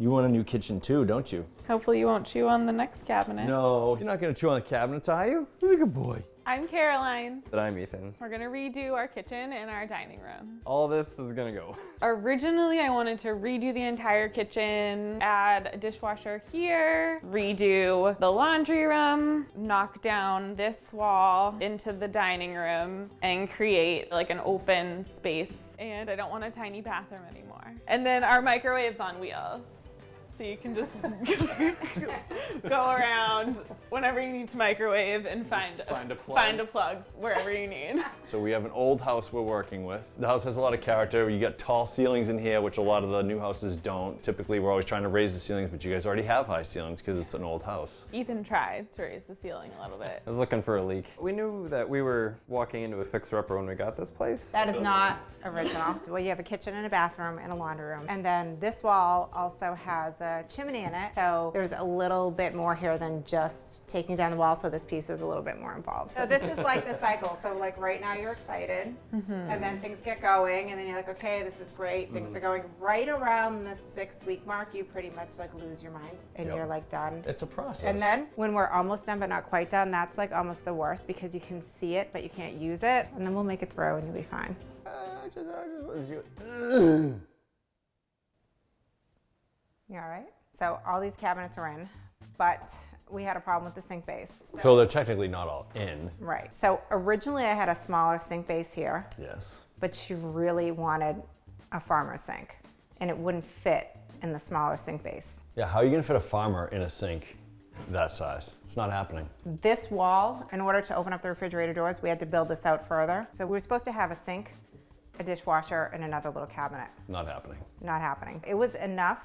You want a new kitchen too, don't you? Hopefully you won't chew on the next cabinet. No, you're not gonna chew on the cabinets, are you? Who's a good boy? I'm Caroline. And I'm Ethan. We're gonna redo our kitchen and our dining room. All this is gonna go. Originally, I wanted to redo the entire kitchen, add a dishwasher here, redo the laundry room, knock down this wall into the dining room, and create like an open space. And I don't want a tiny bathroom anymore. And then our microwave's on wheels. So you can just go around whenever you need to microwave and find a plug wherever you need. So we have an old house we're working with. The house has a lot of character. You got tall ceilings in here, which a lot of the new houses don't. Typically, we're always trying to raise the ceilings, but you guys already have high ceilings because it's an old house. Ethan tried to raise the ceiling a little bit. I was looking for a leak. We knew that we were walking into a fixer-upper when we got this place. That is not original. Well, you have a kitchen and a bathroom and a laundry room. And then this wall also has a chimney in it. So there's a little bit more here than just taking down the wall. So this piece is a little bit more involved. So this is like the cycle. So like right now you're excited and then things get going and then you're like, okay, this is great. Things are going right around the 6-week mark. You pretty much like lose your mind and you're like done. It's a process. And then when we're almost done but not quite done, that's like almost the worst because you can see it but you can't use it. And then we'll make it through and you'll be fine. You all right? So all these cabinets are in, but we had a problem with the sink base. So they're technically not all in. Right. So originally I had a smaller sink base here, Yes. but she really wanted a farmer sink and it wouldn't fit in the smaller sink base. Yeah, how are you gonna fit a farmer in a sink that size? It's not happening. This wall, in order to open up the refrigerator doors, we had to build this out further. So we were supposed to have a sink, a dishwasher, and another little cabinet. Not happening. Not happening. It was enough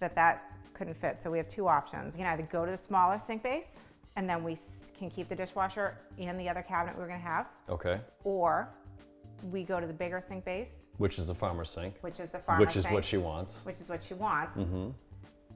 that couldn't fit. So we have two options. We can either go to the smaller sink base and then we can keep the dishwasher and the other cabinet we're gonna have, Okay. or we go to the bigger sink base, Which is the farmer's sink. which is the farmer's Which is sink, what she wants. which is what she wants.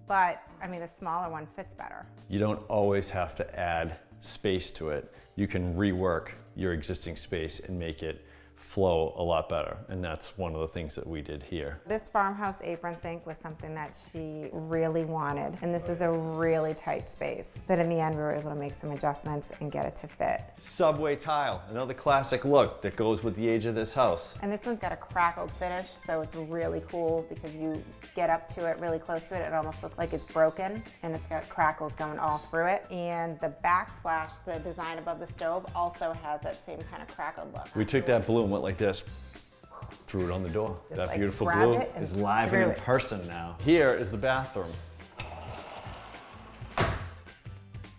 But I mean, the smaller one fits better. You don't always have to add space to it. You can rework your existing space and make it flow a lot better. And that's one of the things that we did here. This farmhouse apron sink was something that she really wanted. And this is a really tight space. But in the end, we were able to make some adjustments and get it to fit. Subway tile, another classic look that goes with the age of this house. And this one's got a crackled finish, so it's really cool because you get up to it really close to it, it almost looks like it's broken, and it's got crackles going all through it. And the backsplash, the design above the stove, also has that same kind of crackled look. We took that blue and went like this, threw it on the door. Just That like beautiful grabbed blue it and is live threw and in it. person now. Here is the bathroom.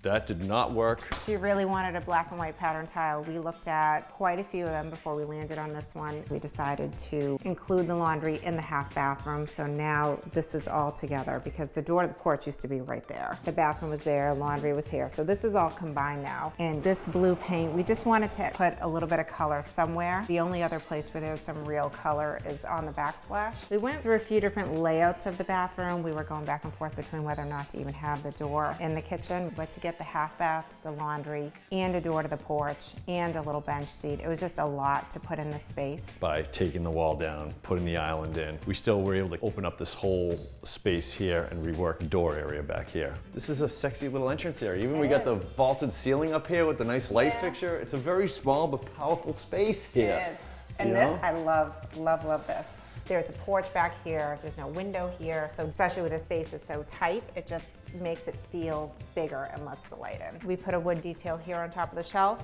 That did not work. She really wanted a black and white pattern tile. We looked at quite a few of them before we landed on this one. We decided to include the laundry in the half bathroom, so now this is all together because the door to the porch used to be right there. The bathroom was there, laundry was here, so this is all combined now. And this blue paint, we just wanted to put a little bit of color somewhere. The only other place where there's some real color is on the backsplash. We went through a few different layouts of the bathroom. We were going back and forth between whether or not to even have the door in the kitchen, but to get the half bath, the laundry, and a door to the porch, and a little bench seat. It was just a lot to put in this space. By taking the wall down, putting the island in, we still were able to open up this whole space here and rework the door area back here. This is a sexy little entrance area. Even we got the vaulted ceiling up here with the nice light fixture. It's a very small but powerful space here. It is. And You this, know? I love, love, love this. There's a porch back here, there's no window here, so especially with the space is so tight, it just makes it feel bigger and lets the light in. We put a wood detail here on top of the shelf.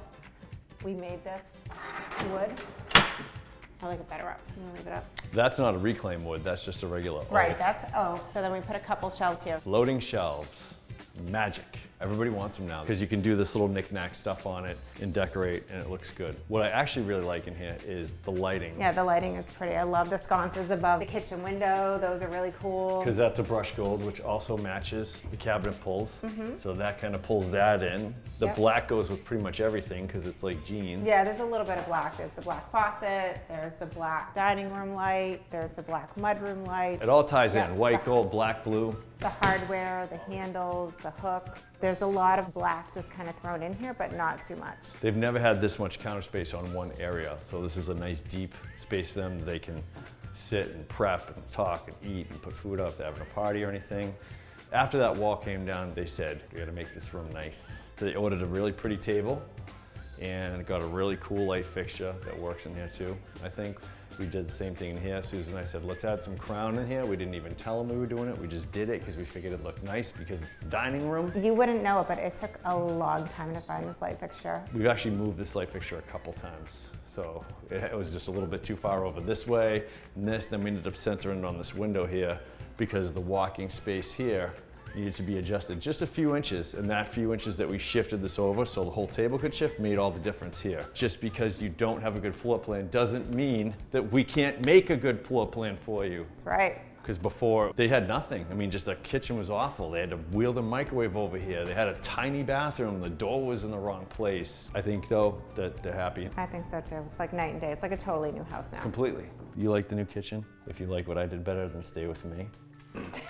We made this wood. I like it better up, so I'm gonna leave it up. That's not a reclaim wood, that's just a regular oak. Right, that's oak. So then we put a couple shelves here. Floating shelves, magic. Everybody wants them now because you can do this little knick-knack stuff on it and decorate and it looks good. What I actually really like in here is the lighting. Yeah, the lighting is pretty. I love the sconces above the kitchen window. Those are really cool. Because that's a brushed gold, which also matches the cabinet pulls. So that kind of pulls that in. The Yep. black goes with pretty much everything because it's like jeans. Yeah, there's a little bit of black. There's the black faucet, there's the black dining room light, there's the black mudroom light, It all ties Yeah. in, white, gold, black, blue. the hardware, the handles, the hooks. There's a lot of black just kind of thrown in here, but not too much. They've never had this much counter space on one area. So this is a nice deep space for them. They can sit and prep and talk and eat and put food up to having a party or anything. After that wall came down, they said, we gotta make this room nice. So they ordered a really pretty table and got a really cool light fixture that works in here too. I think we did the same thing in here. Susan and I said, let's add some crown in here. We didn't even tell them we were doing it. We just did it because we figured it'd look nice because it's the dining room. You wouldn't know it, but it took a long time to find this light fixture. We've actually moved this light fixture a couple times. So it was just a little bit too far over this way and this. Then we ended up centering it on this window here because the walking space here needed to be adjusted just a few inches, and that few inches that we shifted this over so the whole table could shift made all the difference here. Just because you don't have a good floor plan doesn't mean that we can't make a good floor plan for you. That's right. Because before, they had nothing. I mean, just the kitchen was awful. They had to wheel the microwave over here. They had a tiny bathroom. The door was in the wrong place. I think, though, that they're happy. I think so too. It's like night and day. It's like a totally new house now. Completely. You like the new kitchen? If you like what I did better, then stay with me.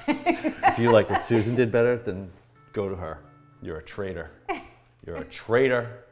If you like what Susan did better, then go to her. You're a traitor. You're a traitor.